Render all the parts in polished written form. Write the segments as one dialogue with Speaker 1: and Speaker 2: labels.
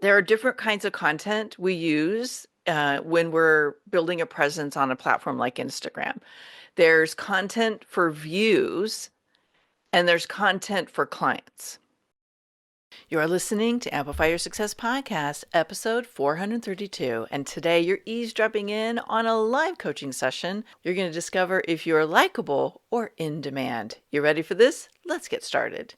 Speaker 1: There are different kinds of content we use when we're building a presence on a platform like Instagram. There's content for views and there's content for clients. You're listening to Amplify Your Success Podcast, episode 432. And today you're eavesdropping in on a live coaching session. You're going to discover if you're likable or in demand. You ready for this? Let's get started.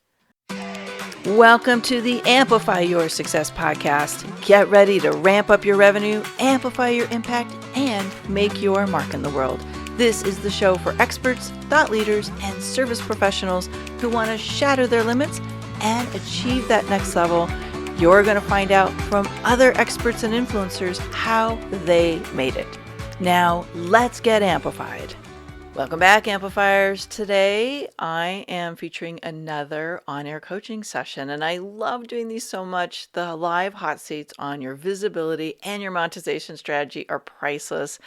Speaker 1: Welcome to the Amplify Your Success Podcast. Get ready to ramp up your revenue, amplify your impact, and make your mark in the world. This is the show for experts, thought leaders, and service professionals who want to shatter their limits and achieve that next level. You're going to find out from other experts and influencers how they made it. Now, let's get amplified. Welcome back, Amplifiers. Today, I am featuring another on-air coaching session, and I love doing these so much. The live hot seats on your visibility and your monetization strategy are priceless.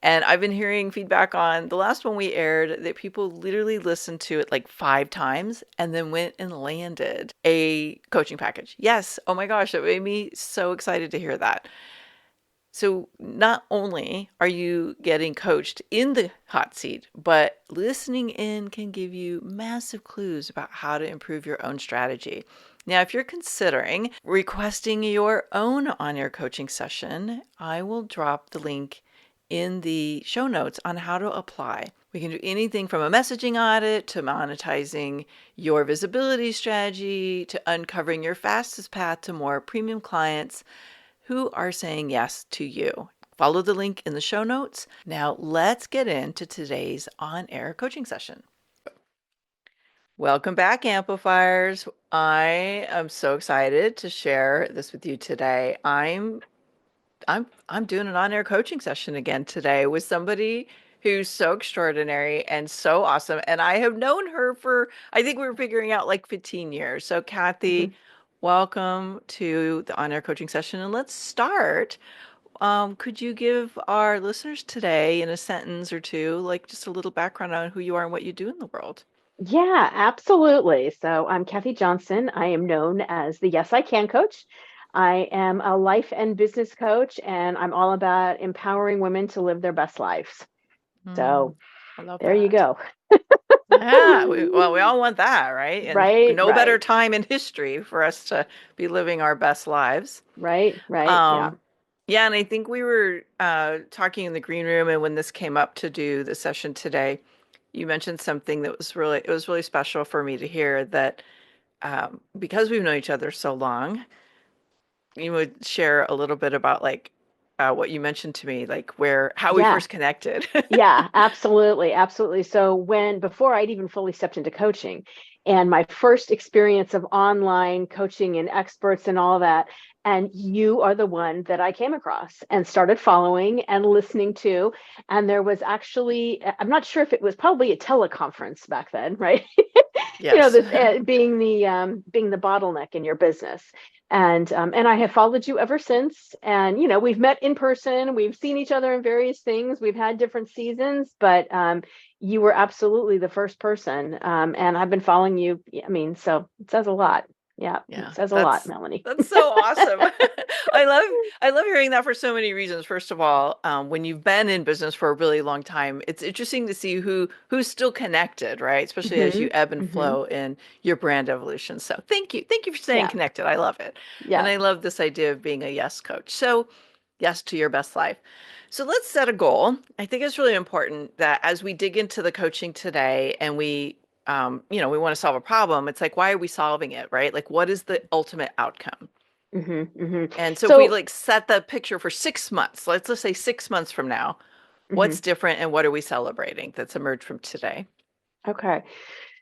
Speaker 1: And I've been hearing feedback on the last one we aired that people literally listened to it like 5 times and then went and landed a coaching package. Yes. Oh my gosh, it made me so excited to hear that. So not only are you getting coached in the hot seat, but listening in can give you massive clues about how to improve your own strategy. Now, if you're considering requesting your own on-air coaching session, I will drop the link in the show notes on how to apply. We can do anything from a messaging audit to monetizing your visibility strategy to uncovering your fastest path to more premium clients who are saying yes to you. Follow the link in the show notes. Now let's get into today's on-air coaching session. Welcome back, Amplifiers. I am so excited to share this with you today. I'm doing an on-air coaching session again today with somebody who's so extraordinary and so awesome. And I have known her for, I think we were figuring out like 15 years. So Cathy, welcome to the on-air coaching session. And let's start. Could you give our listeners today in a sentence or two, like just a little background on who you are and what you do in the world?
Speaker 2: Yeah, absolutely. So I'm Cathy Johnson. I am known as the Yes I Can coach. I am a life and business coach, and I'm all about empowering women to live their best lives. So
Speaker 1: I love
Speaker 2: there you
Speaker 1: that.
Speaker 2: go.
Speaker 1: Yeah, we all want that, right? And
Speaker 2: Right,
Speaker 1: no better
Speaker 2: right,
Speaker 1: time in history for us to be living our best lives.
Speaker 2: right. Yeah,
Speaker 1: Um, yeah, and I think we were talking in the green room, and when this came up to do the session today, you mentioned something that was really special for me to hear that because we've known each other so long, you would share a little bit about like what you mentioned to me, like how we
Speaker 2: yeah.
Speaker 1: first connected.
Speaker 2: Yeah, absolutely, absolutely. So before I'd even fully stepped into coaching, and my first experience of online coaching and experts and all that, and you are the one that I came across and started following and listening to. And there was actually, I'm not sure if it was probably a teleconference back then, right?
Speaker 1: Yes.
Speaker 2: This being the bottleneck in your business. And I have followed you ever since. And we've met in person, we've seen each other in various things, we've had different seasons, but you were absolutely the first person. And I've been following you. I mean, so it says a lot. Yeah, it
Speaker 1: Yeah,
Speaker 2: says a lot,
Speaker 1: that's
Speaker 2: Melanie.
Speaker 1: that's so awesome. I love I love hearing that for so many reasons. First of all, when you've been in business for a really long time, it's interesting to see who's still connected, right? Especially as you
Speaker 2: Hmm.
Speaker 1: ebb and
Speaker 2: Hmm.
Speaker 1: flow in your brand evolution. So thank you for staying
Speaker 2: Yeah,
Speaker 1: connected. I love it, and
Speaker 2: yeah.
Speaker 1: I love this idea of being a yes coach. So yes to your best life. So let's set a goal. I think it's really important that as we dig into the coaching today and we want to solve a problem. It's like, why are we solving it, right? Like, what is the ultimate outcome?
Speaker 2: Hmm. Hmm.
Speaker 1: And so if we
Speaker 2: So,
Speaker 1: like set the picture for 6 months, let's just say 6 months from now, what's
Speaker 2: mhm.
Speaker 1: different and what are we celebrating that's emerged from today?
Speaker 2: Okay.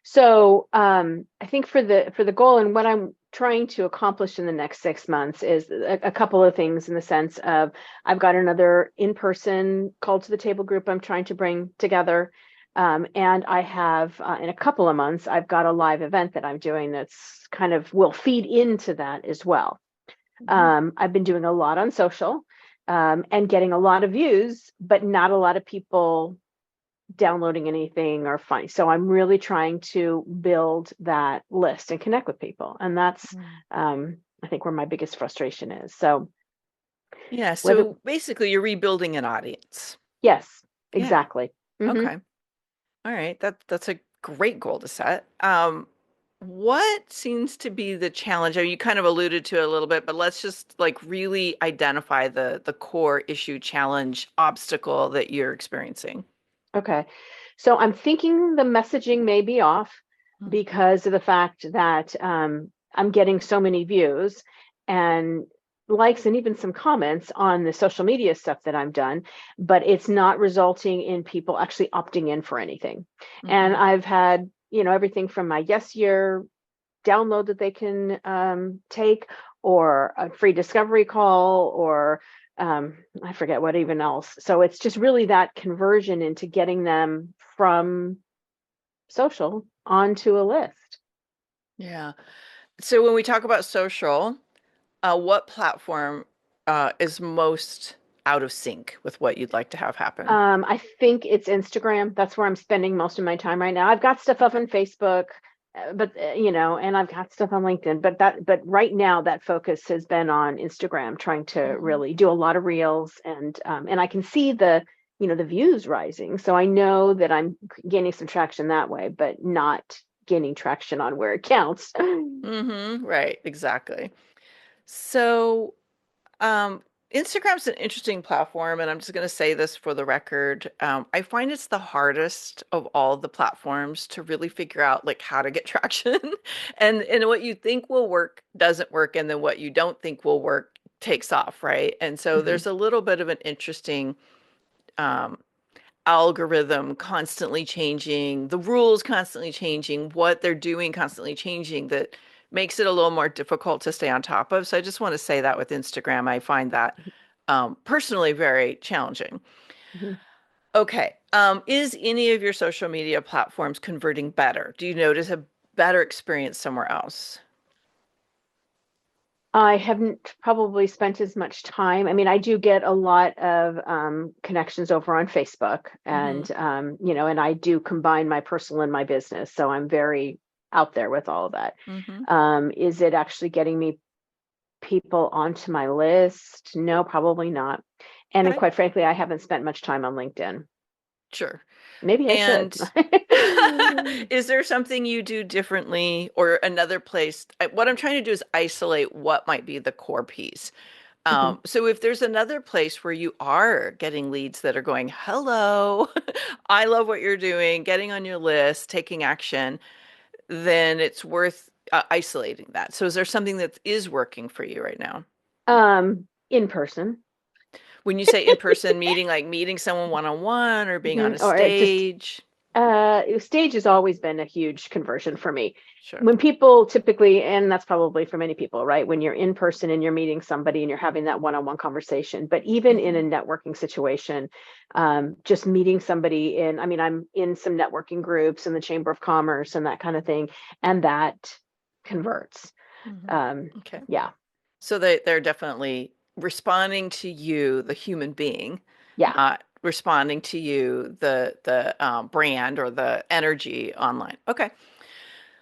Speaker 2: So I think for the goal and what I'm trying to accomplish in the next 6 months is a couple of things in the sense of I've got another in-person call to the table group I'm trying to bring together. And I have in a couple of months, I've got a live event that I'm doing that's kind of will feed into that as well.
Speaker 1: Mhm.
Speaker 2: I've been doing a lot on social and getting a lot of views, but not a lot of people downloading anything or finding. So I'm really trying to build that list and connect with people. And that's
Speaker 1: Mhm.
Speaker 2: I think where my biggest frustration is. So
Speaker 1: Yeah,
Speaker 2: whether,
Speaker 1: so basically you're rebuilding an audience.
Speaker 2: yes,
Speaker 1: Yeah.
Speaker 2: exactly. Hmm.
Speaker 1: Okay. All right. That's a great goal to set. What seems to be the challenge? I mean, you kind of alluded to it a little bit, but let's just like really identify the core issue, challenge, obstacle that you're experiencing.
Speaker 2: Okay. So I'm thinking the messaging may be off
Speaker 1: Mm.
Speaker 2: because of the fact that I'm getting so many views and likes and even some comments on the social media stuff that I've done, but it's not resulting in people actually opting in for anything. And
Speaker 1: Hmm.
Speaker 2: I've had, everything from my Yes Year download that they can take, or a free discovery call, or I forget what even else. So it's just really that conversion into getting them from social onto a list.
Speaker 1: Yeah. So when we talk about social, what platform is most out of sync with what you'd like to have happen?
Speaker 2: I think it's Instagram. That's where I'm spending most of my time right now. I've got stuff up
Speaker 1: Okay.
Speaker 2: on Facebook, but and I've got stuff on LinkedIn. But right now that focus has been on Instagram, trying to
Speaker 1: Hmm.
Speaker 2: really do a lot of reels, and I can see the views rising. So I know that I'm gaining some traction that way, but not gaining traction on where it counts.
Speaker 1: Right, exactly. So, um, Instagram's an interesting platform, and I'm just going to say this for the record. I find it's the hardest of all the platforms to really figure out like how to get traction, and what you think will work doesn't work, and then what you don't think will work takes off, right? And so
Speaker 2: Mhm.
Speaker 1: there's a little bit of an interesting um, algorithm constantly changing, the rules constantly changing, what they're doing constantly changing that makes it a little more difficult to stay on top of. So I just want to say that with Instagram, I find that personally very challenging.
Speaker 2: Mhm.
Speaker 1: Okay. Is any of your social media platforms converting better? Do you notice a better experience somewhere else?
Speaker 2: I haven't probably spent as much time. I mean, I do get a lot of connections over on Facebook,
Speaker 1: Hmm.
Speaker 2: and I do combine my personal and my business. So I'm very out there with all of that.
Speaker 1: Hmm.
Speaker 2: Is it actually getting me people onto my list? No, probably not. And
Speaker 1: Okay.
Speaker 2: quite frankly, I haven't spent much time on LinkedIn.
Speaker 1: Sure.
Speaker 2: Maybe I should.
Speaker 1: And is there something you do differently or another place? What I'm trying to do is isolate what might be the core piece.
Speaker 2: Mhm.
Speaker 1: So if there's another place where you are getting leads that are going, hello, I love what you're doing, getting on your list, taking action, then it's worth isolating that. So is there something that is working for you right now?
Speaker 2: In person.
Speaker 1: When you say in person meeting, like meeting someone one on one or being on a
Speaker 2: Or it just
Speaker 1: stage?
Speaker 2: stage has always been a huge conversion for me.
Speaker 1: Sure.
Speaker 2: When people typically, and that's probably for many people, right? When you're in person and you're meeting somebody and you're having that one-on-one conversation, but even in a
Speaker 1: Hmm.
Speaker 2: networking situation, just meeting somebody I mean, I'm in some networking groups in the Chamber of Commerce and that kind of thing, and that converts.
Speaker 1: Hmm.
Speaker 2: Um,
Speaker 1: Okay.
Speaker 2: yeah,
Speaker 1: So they're definitely responding to you, the human being,
Speaker 2: yeah.
Speaker 1: not responding to you, the brand or the energy online. Okay.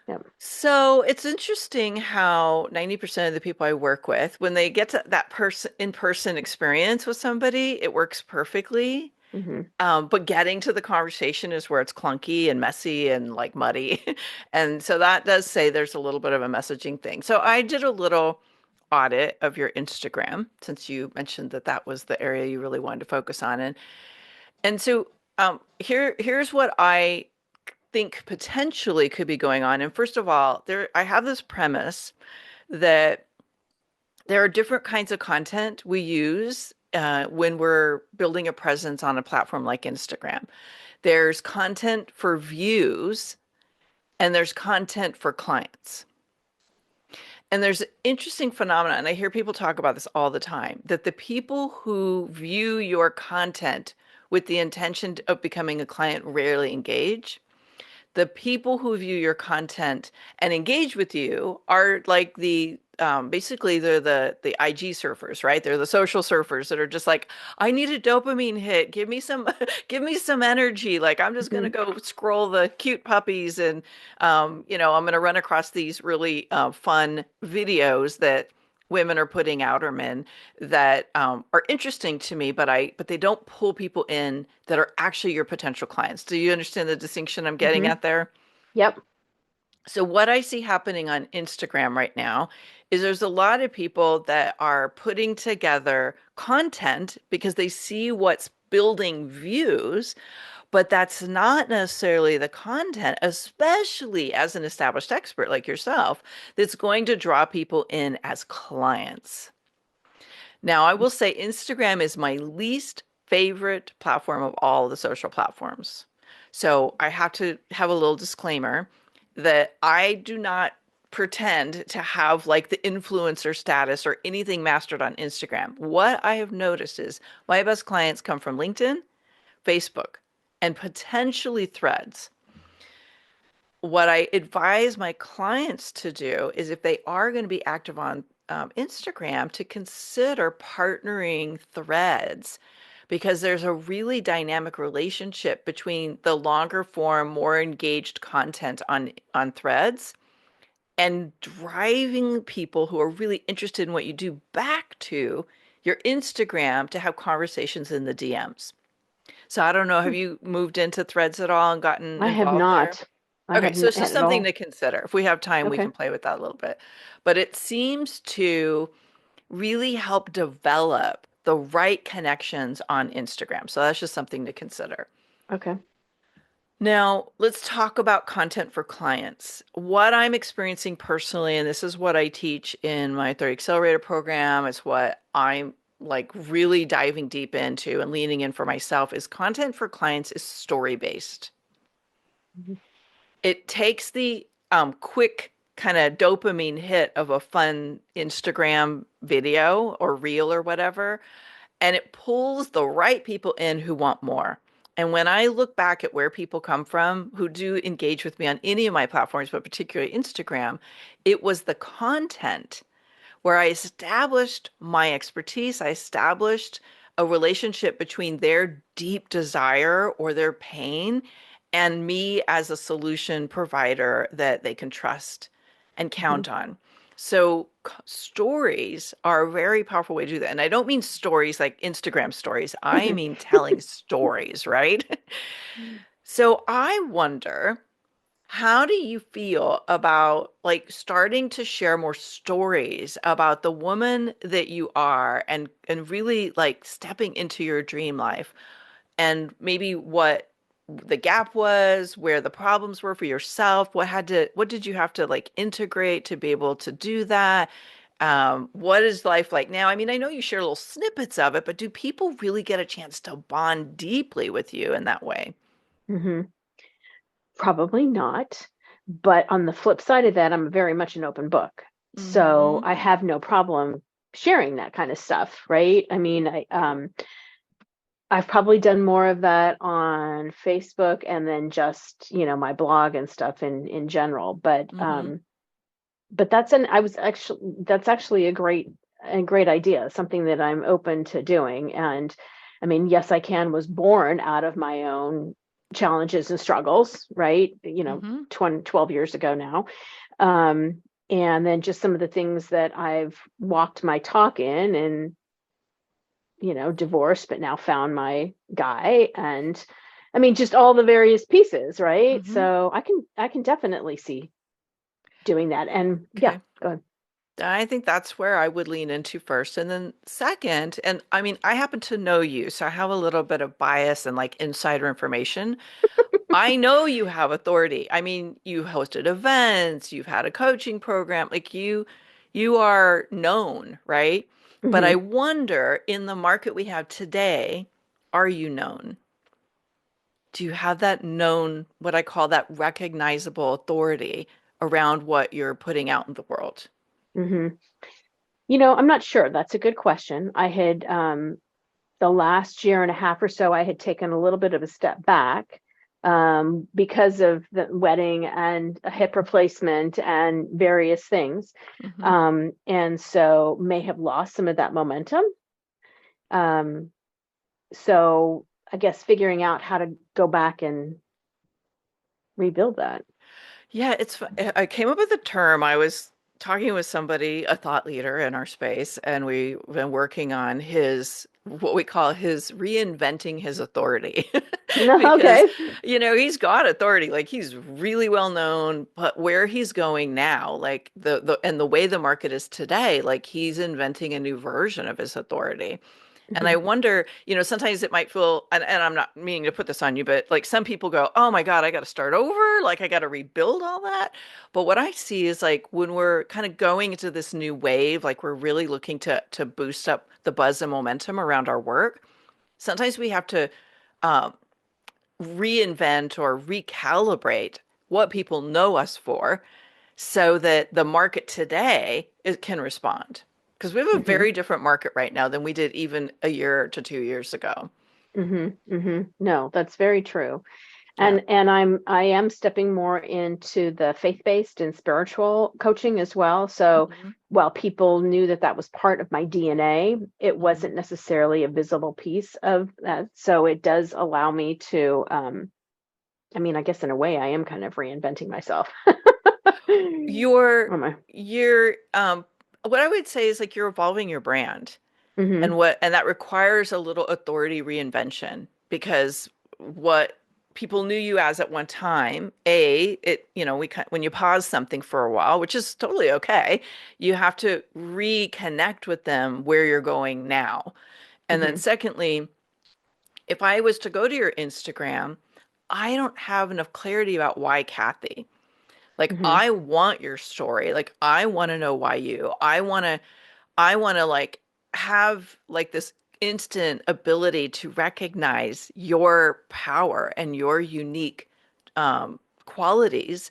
Speaker 2: Yeah.
Speaker 1: So it's interesting how 90% of the people I work with, when they get to that person in-person experience with somebody, it works perfectly.
Speaker 2: Hmm.
Speaker 1: But getting to the conversation is where it's clunky and messy and like muddy. And so that does say there's a little bit of a messaging thing. So I did a little audit of your Instagram since you mentioned that that was the area you really wanted to focus on. And so here's what I think potentially could be going on. And first of all, I have this premise that there are different kinds of content we use when we're building a presence on a platform like Instagram. There's content for views and there's content for clients. And there's an interesting phenomenon, and I hear people talk about this all the time, that the people who view your content with the intention of becoming a client rarely engage. The people who view your content and engage with you are like basically they're the IG surfers, right? They're the social surfers that are just like, I need a dopamine hit. Give me some give me some energy. Like I'm just gonna
Speaker 2: Hmm.
Speaker 1: go scroll the cute puppies and I'm gonna run across these really fun videos that women are putting out or men that are interesting to me, but they don't pull people in that are actually your potential clients. Do you understand the distinction I'm getting
Speaker 2: Mm-hmm.
Speaker 1: at there?
Speaker 2: Yep.
Speaker 1: So what I see happening on Instagram right now is there's a lot of people that are putting together content because they see what's building views, but that's not necessarily the content, especially as an established expert like yourself, that's going to draw people in as clients. Now, I will say Instagram is my least favorite platform of all the social platforms. So I have to have a little disclaimer that I do not pretend to have like the influencer status or anything mastered on Instagram. What I have noticed is my best clients come from LinkedIn, Facebook, and potentially Threads. What I advise my clients to do is if they are going to be active on Instagram, to consider partnering Threads because there's a really dynamic relationship between the longer form, more engaged content on Threads and driving people who are really interested in what you do back to your Instagram to have conversations in the DMs. So I don't know, have you moved into Threads at all and gotten
Speaker 2: I have
Speaker 1: involved there?
Speaker 2: not. I
Speaker 1: Okay,
Speaker 2: have
Speaker 1: so it's
Speaker 2: not
Speaker 1: just
Speaker 2: at
Speaker 1: something
Speaker 2: all.
Speaker 1: to consider. If we have time, we
Speaker 2: Okay.
Speaker 1: can play with that a little bit. But it seems to really help develop the right connections on Instagram. So that's just something to consider.
Speaker 2: Okay.
Speaker 1: Now, let's talk about content for clients. What I'm experiencing personally, and this is what I teach in my Authority Accelerator program, it's what I'm like really diving deep into and leaning in for myself, is content for clients is story based.
Speaker 2: Mhm.
Speaker 1: It takes the quick kind of dopamine hit of a fun Instagram video or reel or whatever, and it pulls the right people in who want more. And when I look back at where people come from who do engage with me on any of my platforms, but particularly Instagram, it was the content where I established my expertise. I established a relationship between their deep desire or their pain and me as a solution provider that they can trust and
Speaker 2: Mhm.
Speaker 1: count on. So stories are a very powerful way to do that. And I don't mean stories like Instagram stories. I mean telling stories, right? So I wonder, how do you feel about like starting to share more stories about the woman that you are and really like stepping into your dream life and maybe what the gap was, where the problems were for yourself, what did you have to like integrate to be able to do that? What is life like now? I mean, I know you share little snippets of it, but do people really get a chance to bond deeply with you in that way?
Speaker 2: Mhm. Probably not. But on the flip side of that, I'm very much an open book. So
Speaker 1: Hmm.
Speaker 2: I have no problem sharing that kind of stuff, right? I mean, I've probably done more of that on Facebook and then just, my blog and stuff in general.
Speaker 1: Hmm.
Speaker 2: But that's actually a great idea, something that I'm open to doing. And I mean, yes, I can was born out of my own challenges and struggles, right?
Speaker 1: Hmm.
Speaker 2: 20, 12 years ago now. Um, and then just some of the things that I've walked my talk in and, divorced, but now found my guy. And I mean, just all the various pieces, right?
Speaker 1: Hmm.
Speaker 2: So I can definitely see doing that. And yeah,
Speaker 1: Okay.
Speaker 2: go ahead.
Speaker 1: I think that's where I would lean into first. And then second, and I mean, I happen to know you, so I have a little bit of bias and like insider information. I know you have authority. I mean, you hosted events, you've had a coaching program, like you are known, right? But I
Speaker 2: Hmm.
Speaker 1: wonder in the market we have today, are you known? Do you have that known, what I call that recognizable authority around what you're putting out in the world?
Speaker 2: Hmm. I'm not sure. That's a good question. I had the last year and a half or so, I had taken a little bit of a step back because of the wedding and a hip replacement and various things.
Speaker 1: Hmm.
Speaker 2: And so may have lost some of that momentum. Um, so I guess figuring out how to go back and rebuild that.
Speaker 1: Yeah, I came up with a term. I was talking with somebody, a thought leader in our space, and we've been working on his what we call his reinventing his authority.
Speaker 2: No,
Speaker 1: Because,
Speaker 2: okay.
Speaker 1: he's got authority, like he's really well known, but where he's going now, like the way the market is today, like he's inventing a new version of his authority. And I
Speaker 2: Mhm.
Speaker 1: wonder, sometimes it might feel, and I'm not meaning to put this on you, but like some people go, oh my God, I got to start over. Like I got to rebuild all that. But what I see is like when we're kind of going into this new wave, like we're really looking to boost up the buzz and momentum around our work. Sometimes we have to um, reinvent or recalibrate what people know us for so that the market today can respond. Because we have a
Speaker 2: Mhm.
Speaker 1: very different market right now than we did even a year to 2 years ago.
Speaker 2: Mhm. Mhm. No, that's very true.
Speaker 1: Yeah.
Speaker 2: And I am stepping more into the faith-based and spiritual coaching as well. So
Speaker 1: Hmm.
Speaker 2: while people knew that that was part of my DNA, it
Speaker 1: Hmm.
Speaker 2: wasn't necessarily a visible piece of that. So it does allow me to, I mean, I guess in a way I am kind of reinventing myself.
Speaker 1: You're,
Speaker 2: Am I?
Speaker 1: what I would say is like you're evolving your brand.
Speaker 2: Mm-hmm.
Speaker 1: And that requires a little authority reinvention because what people knew you as at one time, when you pause something for a while, which is totally okay, you have to reconnect with them where you're going now. And then
Speaker 2: Mm-hmm.
Speaker 1: secondly, if I was to go to your Instagram, I don't have enough clarity about why Cathy. Like
Speaker 2: Mm-hmm.
Speaker 1: I want your story. Like I want to know why you. I want to like have like this instant ability to recognize your power and your unique qualities.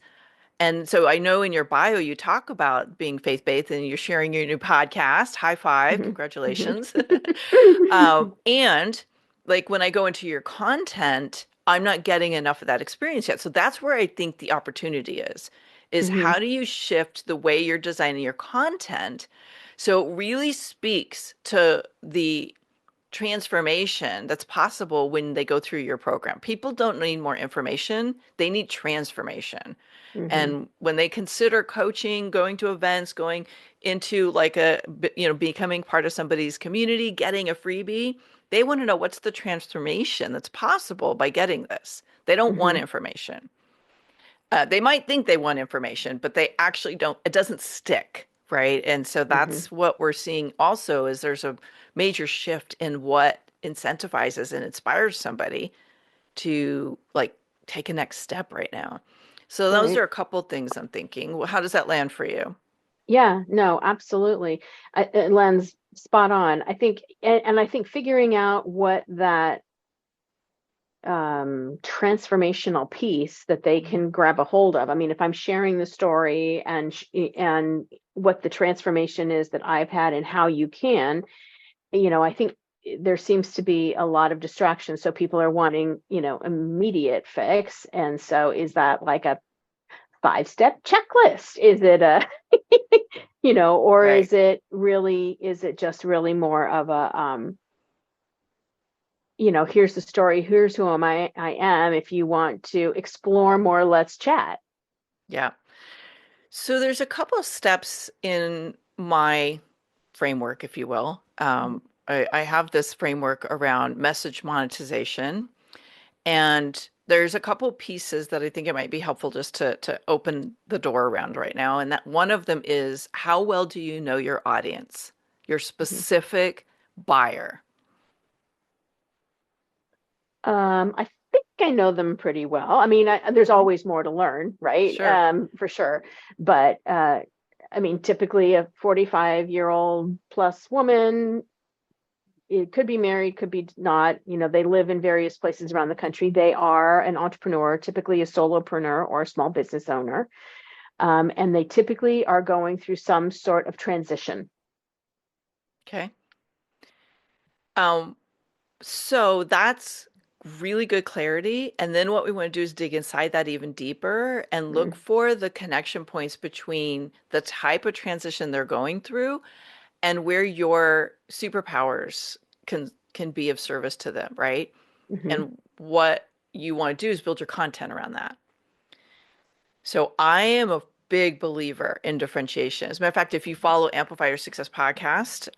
Speaker 1: And so I know in your bio you talk about being faith-based and you're sharing your new podcast. High five,
Speaker 2: Mm-hmm.
Speaker 1: congratulations.
Speaker 2: Mm-hmm.
Speaker 1: And like when I go into your content, I'm not getting enough of that experience yet. So that's where I think the opportunity is
Speaker 2: Mm-hmm.
Speaker 1: how do you shift the way you're designing your content so it really speaks to the transformation that's possible when they go through your program. People don't need more information, they need transformation.
Speaker 2: Mm-hmm.
Speaker 1: And when they consider coaching, going to events, going into like becoming part of somebody's community, getting a freebie, they want to know what's the transformation that's possible by getting this. They don't want
Speaker 2: Mm-hmm.
Speaker 1: information. They might think they want information, but they actually don't, it doesn't stick, right? And so
Speaker 2: Mm-hmm.
Speaker 1: that's what we're seeing also is there's a major shift in what incentivizes and inspires somebody to like take a next step right now. So those
Speaker 2: Right.
Speaker 1: are a couple things I'm thinking. Well, how does that land for you?
Speaker 2: Yeah, no, absolutely. It lands spot on. I think, and I think figuring out what that transformational piece that they
Speaker 1: Mhm.
Speaker 2: can grab a hold of. I mean, if I'm sharing the story and what the transformation is that I've had and how you can, I think there seems to be a lot of distraction. So people are wanting, immediate fix. And so is that like a 5-step checklist? Is it a, or
Speaker 1: Right.
Speaker 2: is it just really more of a, here's the story, here's who I am. If you want to explore more, let's chat.
Speaker 1: Yeah. So there's a couple of steps in my framework, if you will. I have this framework around message monetization. And there's a couple pieces that I think it might be helpful just to open the door around right now. And that one of them is how well do you know your audience, your
Speaker 2: Mhm.
Speaker 1: specific buyer?
Speaker 2: I think I know them pretty well. I mean, there's
Speaker 1: Mhm.
Speaker 2: always more to learn, right?
Speaker 1: Sure.
Speaker 2: For sure. But I mean, typically a 45-year-old plus woman, it could be married, could be not. They live in various places around the country. They are an entrepreneur, typically a solopreneur or a small business owner. And they typically are going through some sort of transition.
Speaker 1: Okay. Um, so that's really good clarity. And then what we want to do is dig inside that even deeper and look
Speaker 2: Mm,
Speaker 1: for the connection points between the type of transition they're going through and where your superpowers can be of service to them, right?
Speaker 2: mhm,
Speaker 1: And what you want to do is build your content around that. So I am a big believer in differentiation. As a matter of fact, if you follow Amplify Your Success podcast,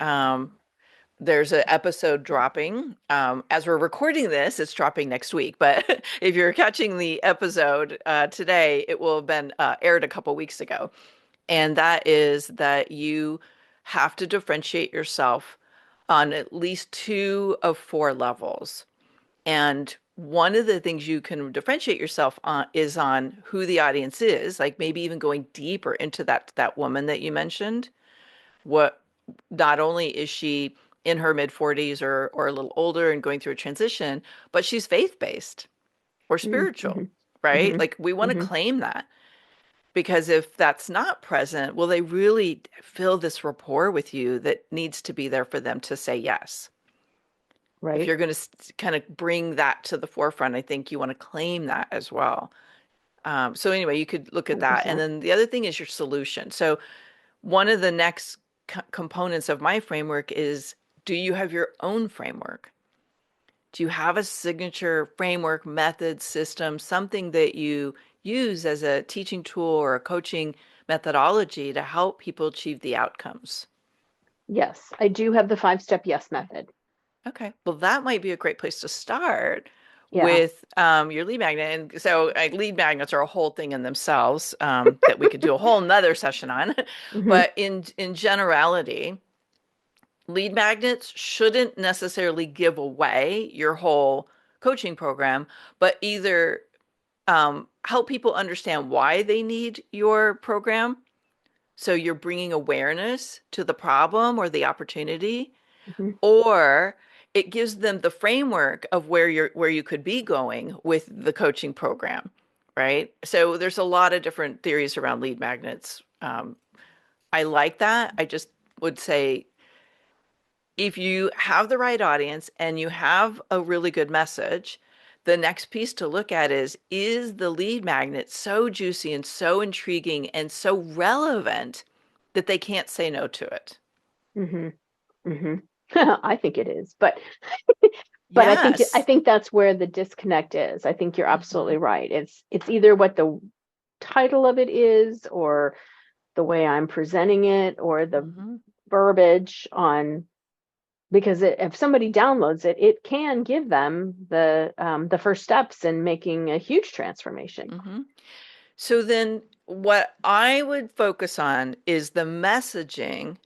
Speaker 1: there's an episode dropping. As we're recording this, it's dropping next week. But if you're catching the episode today, it will have been aired a couple weeks ago. And that is that you have to differentiate yourself on at least two of four levels. And one of the things you can differentiate yourself on is on who the audience is, like maybe even going deeper into that woman that you mentioned. What not only is she in her mid 40s or a little older and going through a transition, but she's faith-based or spiritual,
Speaker 2: Mm-hmm.
Speaker 1: right?
Speaker 2: Mm-hmm.
Speaker 1: Like we want to
Speaker 2: Mm-hmm.
Speaker 1: claim that because if that's not present, will they really feel this rapport with you that needs to be there for them to say yes? If
Speaker 2: Right.
Speaker 1: you're going to kind of bring that to the forefront, I think you want to claim that as well. So anyway, you could look at that. And
Speaker 2: 100%.
Speaker 1: then the other thing is your solution. So one of the next components of my framework is, do you have your own framework? Do you have a signature framework, method, system, something that you use as a teaching tool or a coaching methodology to help people achieve the outcomes?
Speaker 2: Yes, I do have the 5-step yes method.
Speaker 1: Okay, well, that might be a great place to start
Speaker 2: Yeah.
Speaker 1: with your lead magnet. And so, lead magnets are a whole thing in themselves that we could do a whole nother session on.
Speaker 2: Mm-hmm.
Speaker 1: But in generality, lead magnets shouldn't necessarily give away your whole coaching program, but either help people understand why they need your program. So you're bringing awareness to the problem or the opportunity,
Speaker 2: Mm-hmm.
Speaker 1: or it gives them the framework of where you could be going with the coaching program, right? So there's a lot of different theories around lead magnets. I like that. I just would say if you have the right audience and you have a really good message, the next piece to look at is the lead magnet so juicy and so intriguing and so relevant that they can't say no to it?
Speaker 2: Mm-hmm. Mm-hmm. I think it is, but I
Speaker 1: Yes.
Speaker 2: think that's where the disconnect is. I think you're absolutely
Speaker 1: Hmm.
Speaker 2: right. It's either what the title of it is, or the way I'm presenting it, or the
Speaker 1: Hmm.
Speaker 2: verbiage on, because if somebody downloads it, it can give them the first steps in making a huge transformation.
Speaker 1: Hmm. So then what I would focus on is the messaging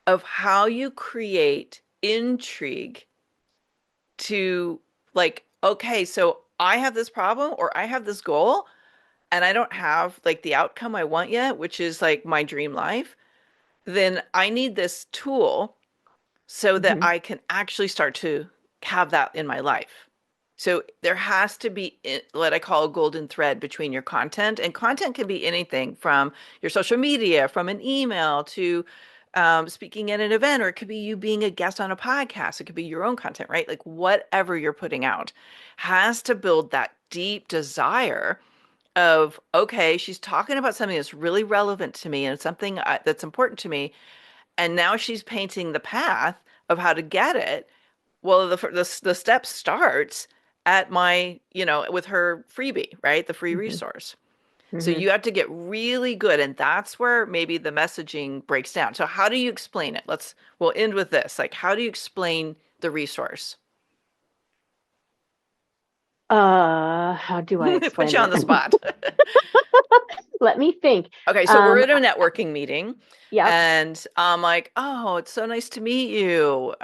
Speaker 1: of how you create intrigue to, like, okay, so I have this problem or I have this goal and I don't have like the outcome I want yet, which is like my dream life, then I need this tool so that
Speaker 2: Hmm.
Speaker 1: I can actually start to have that in my life. So there has to be what I call a golden thread between your content, and content can be anything from your social media, from an email to speaking at an event, or it could be you being a guest on a podcast. It could be your own content, right? Like whatever you're putting out has to build that deep desire of, okay, she's talking about something that's really relevant to me and it's something that's important to me. And now she's painting the path of how to get it. Well, the step starts at my, with her freebie, right? The free
Speaker 2: Hmm.
Speaker 1: resource. So
Speaker 2: Hmm.
Speaker 1: you have to get really good. And that's where maybe the messaging breaks down. So how do you explain it? We'll end with this. Like, how do you explain the resource?
Speaker 2: How do I
Speaker 1: Put
Speaker 2: explain
Speaker 1: you on
Speaker 2: it?
Speaker 1: the spot.
Speaker 2: Let me think.
Speaker 1: Okay, so we're
Speaker 2: Um,
Speaker 1: at a networking meeting,
Speaker 2: yep,
Speaker 1: and I'm like, "Oh, it's so nice to meet you.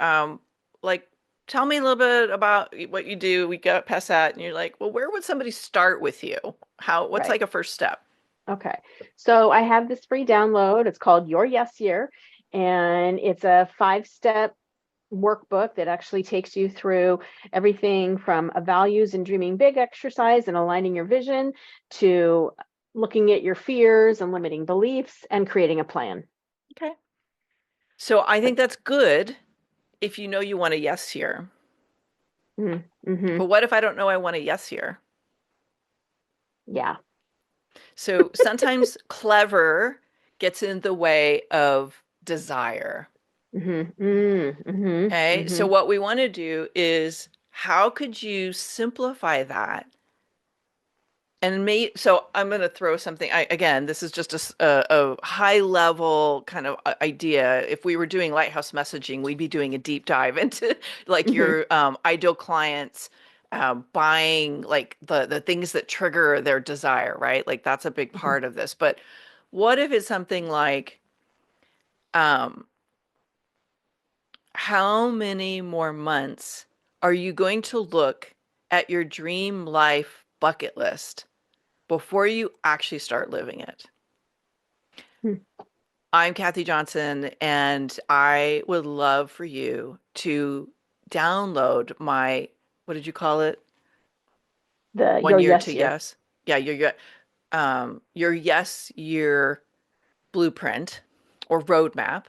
Speaker 1: Like, tell me a little bit about what you do." We got past that, and you're like, "Well, where would somebody start with you? What's
Speaker 2: right.
Speaker 1: like a first step?"
Speaker 2: Okay. So I have this free download. It's called Your Yes Year, and it's a 5-step workbook that actually takes you through everything from a values and dreaming big exercise and aligning your vision, to looking at your fears and limiting beliefs and creating a plan.
Speaker 1: Okay. So I think that's good if you know you want a yes here.
Speaker 2: Mm-hmm.
Speaker 1: But what if I don't know I want a yes here?
Speaker 2: Yeah.
Speaker 1: So sometimes clever gets in the way of desire.
Speaker 2: Mm-hmm. Mm-hmm.
Speaker 1: Okay. So
Speaker 2: Mm-hmm.
Speaker 1: what we want to do is how could you simplify that So I'm going to throw something. Again, this is just a high level kind of idea. If we were doing Lighthouse Messaging, we'd be doing a deep dive into like
Speaker 2: Hmm.
Speaker 1: your ideal clients buying like the things that trigger their desire, right? Like that's a big
Speaker 2: Hmm.
Speaker 1: part of this. But what if it's something like, um, how many more months are you going to look at your dream life bucket list before you actually start living it? I'm Cathy Johnson, and I would love for you to download my, what did you call it?
Speaker 2: The
Speaker 1: One
Speaker 2: your
Speaker 1: year
Speaker 2: yes
Speaker 1: to
Speaker 2: year.
Speaker 1: yes. Yeah, your yes year blueprint or roadmap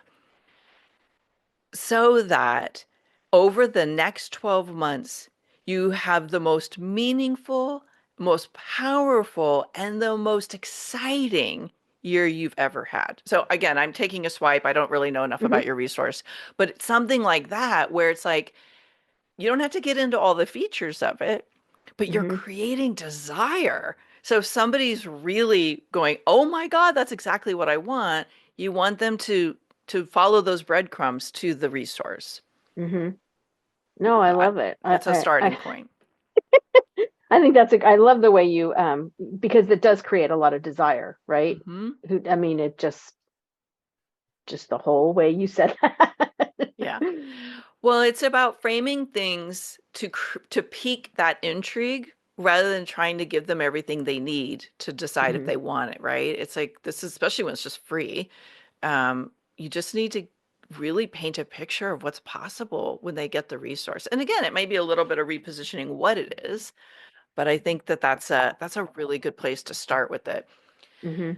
Speaker 1: so that over the next 12 months, you have the most meaningful, most powerful, and the most exciting year you've ever had. So again, I'm taking a swipe. I don't really know enough
Speaker 2: Hmm.
Speaker 1: about your resource, but it's something like that where it's like you don't have to get into all the features of it, but you're
Speaker 2: Hmm.
Speaker 1: creating desire. So if somebody's really going, "Oh my God, that's exactly what I want," you want them to follow those breadcrumbs to the resource.
Speaker 2: Hmm. No, I
Speaker 1: So
Speaker 2: love it.
Speaker 1: that's a starting point.
Speaker 2: I think that's I love the way you because it does create a lot of desire, right?
Speaker 1: Hmm.
Speaker 2: I mean, it just the whole way you said that.
Speaker 1: Yeah. Well, it's about framing things to pique that intrigue rather than trying to give them everything they need to decide if
Speaker 2: Hmm.
Speaker 1: they want it, right? It's like this is especially when it's just free. You just need to really paint a picture of what's possible when they get the resource. And again, it may be a little bit of repositioning what it is, but I think that that's a really good place to start with it.
Speaker 2: Hmm.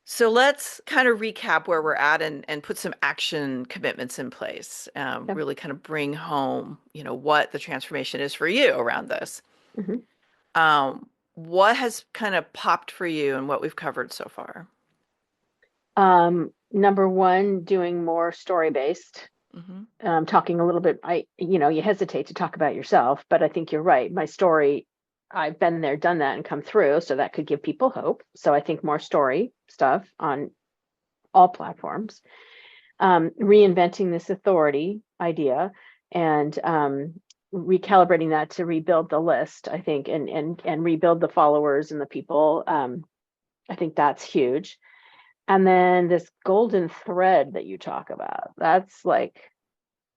Speaker 1: So let's kind of recap where we're at and put some action commitments in place.
Speaker 2: Yeah.
Speaker 1: Really kind of bring home, what the transformation is for you around this.
Speaker 2: Hmm.
Speaker 1: What has kind of popped for you and what we've covered so far?
Speaker 2: Number one, doing more story based.
Speaker 1: Hmm.
Speaker 2: Talking a little bit, you hesitate to talk about yourself, but I think you're right. My story, I've been there, done that, and come through. So that could give people hope. So I think more story stuff on all platforms. Reinventing this authority idea and recalibrating that to rebuild the list, I think, and rebuild the followers and the people. I think that's huge. And then this golden thread that you talk about, that's like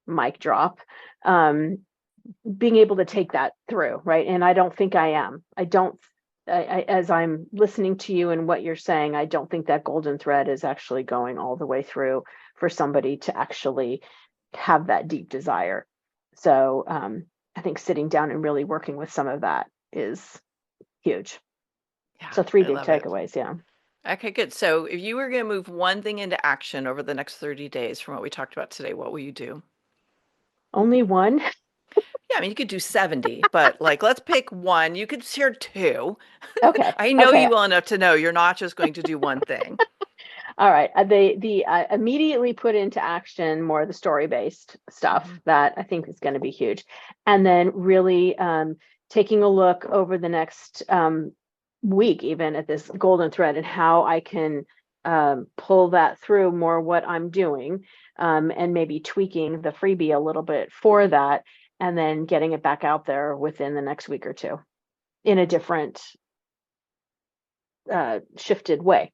Speaker 2: mic drop. Um, Being able to take that through, right? And I don't think I am. I don't. As I'm listening to you and what you're saying, I don't think that golden thread is actually going all the way through for somebody to actually have that deep desire. So I think sitting down and really working with some of that is huge.
Speaker 1: Yeah,
Speaker 2: So three
Speaker 1: I
Speaker 2: big
Speaker 1: love it.
Speaker 2: takeaways. Yeah.
Speaker 1: Okay, good. So if you were going to move one thing into action over the next 30 days from what we talked about today, what will you do?
Speaker 2: Only one.
Speaker 1: Yeah, I mean, you could do 70, but like, let's pick one. You could share two.
Speaker 2: Okay.
Speaker 1: I know
Speaker 2: Okay.
Speaker 1: you well enough to know you're not just going to do one thing.
Speaker 2: All right. The immediately put into action more of the story based stuff
Speaker 1: Mhm.
Speaker 2: that I think is going to be huge, and then really taking a look over the next week, even at this golden thread and how I can pull that through more what I'm doing, and maybe tweaking the freebie a little bit for that, and then getting it back out there within the next week or two in a different shifted way.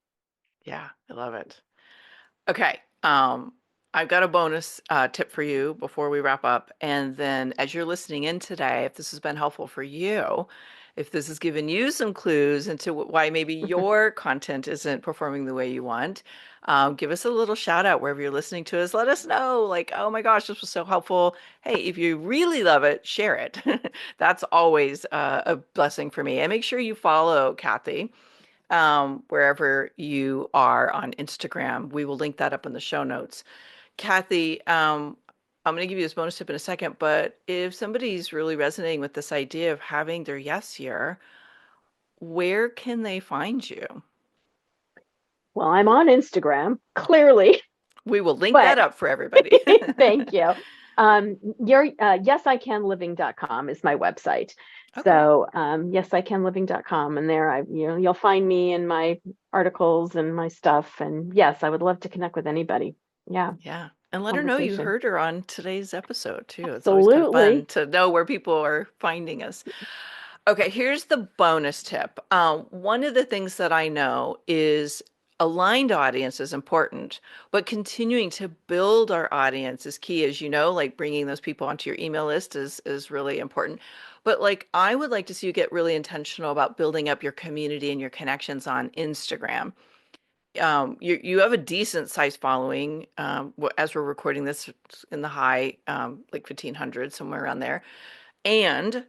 Speaker 1: Yeah, I love it. Okay. I've got a bonus tip for you before we wrap up. And then as you're listening in today, if this has been helpful for you, if this has given you some clues into why maybe your content isn't performing the way you want, give us a little shout out wherever you're listening to us. Let us know, like, oh my gosh, this was so helpful. Hey, if you really love it, share it. That's always a blessing for me. And make sure you follow Cathy wherever you are on Instagram. We will link that up in the show notes. Cathy, I'm going to give you this bonus tip in a second, but if somebody's really resonating with this idea of having their yes year, where can they find you?
Speaker 2: Well, I'm on Instagram, clearly,
Speaker 1: We will link that
Speaker 2: but
Speaker 1: up for everybody.
Speaker 2: thank you. yesicanliving.com is my website.
Speaker 1: Okay.
Speaker 2: So, yesicanliving.com, and there you'll find me and my articles and my stuff. And yes, I would love to connect with anybody. Yeah,
Speaker 1: Yeah. And let her know you
Speaker 2: conversation.
Speaker 1: heard her on today's episode too. It's always kind of fun
Speaker 2: Absolutely.
Speaker 1: to know where people are finding us. Okay, here's the bonus tip. One of the things that I know is aligned audience is important, but continuing to build our audience is key, as you know, like bringing those people onto your email list is really important. But like I would like to see you get really intentional about building up your community and your connections on Instagram. You have a decent sized following. As we're recording this, it's in the high, like 1,500, somewhere around there. And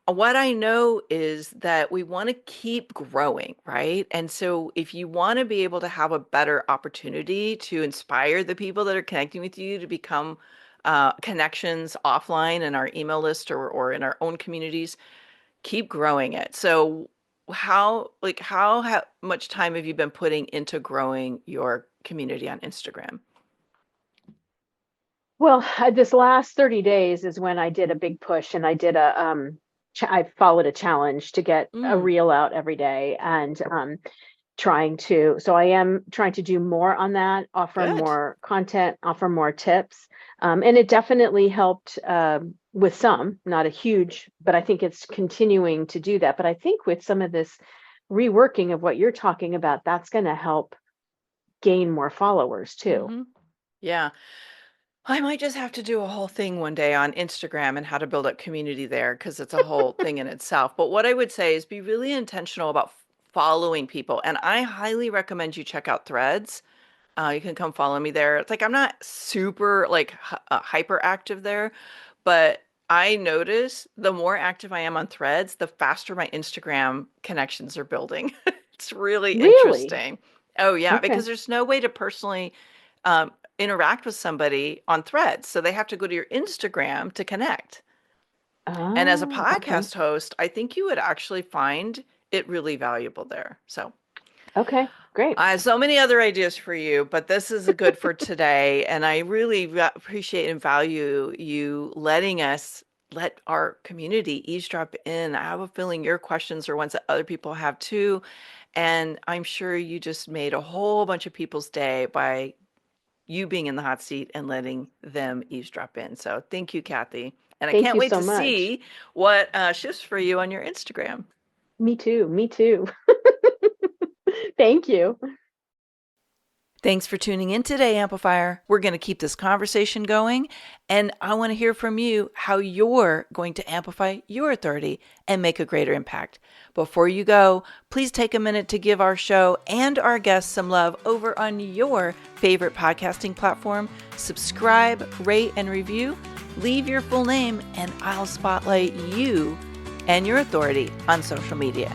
Speaker 1: what I know is that we want to keep growing, right? And so if you want to be able to have a better opportunity to inspire the people that are connecting with you to become connections offline in our email list or in our own communities, keep growing it. So how much time have you been putting into growing your community on Instagram?
Speaker 2: Well, this last 30 days is when I did a big push, and I did I followed a challenge to get a
Speaker 1: Mm,
Speaker 2: reel out every day, and so I am trying to do more on that, offer
Speaker 1: good.
Speaker 2: more content, offer more tips. And it definitely helped with some, not a huge, but I think it's continuing to do that. But I think with some of this reworking of what you're talking about, that's going to help gain more followers too.
Speaker 1: Hmm. Yeah. I might just have to do a whole thing one day on Instagram and how to build up community there because it's a whole thing in itself. But what I would say is be really intentional about following people. And I highly recommend you check out Threads. You can come follow me there. It's like I'm not super like hyper active there, but I notice the more active I am on Threads, the faster my Instagram connections are building. It's really
Speaker 2: Really?
Speaker 1: interesting. Oh yeah,
Speaker 2: Okay.
Speaker 1: because there's no way to personally um, interact with somebody on Threads, so they have to go to your Instagram to connect. And as a
Speaker 2: Oh, okay.
Speaker 1: podcast host, I think you would actually find it really valuable there. So
Speaker 2: Okay. Great.
Speaker 1: I have so many other ideas for you, but this is a good for today. And I really appreciate and value you letting us let our community eavesdrop in. I have a feeling your questions are ones that other people have too. And I'm sure you just made a whole bunch of people's day by you being in the hot seat and letting them eavesdrop in. So thank you, Cathy. And I
Speaker 2: Thank
Speaker 1: can't
Speaker 2: you
Speaker 1: wait
Speaker 2: so
Speaker 1: to
Speaker 2: much.
Speaker 1: see what shifts for you on your Instagram.
Speaker 2: Me too. Me too. Thank you.
Speaker 1: Thanks for tuning in today, Amplifier. We're going to keep this conversation going, and I want to hear from you how you're going to amplify your authority and make a greater impact. Before you go, please take a minute to give our show and our guests some love over on your favorite podcasting platform. Subscribe, rate, and review. Leave your full name, and I'll spotlight you and your authority on social media.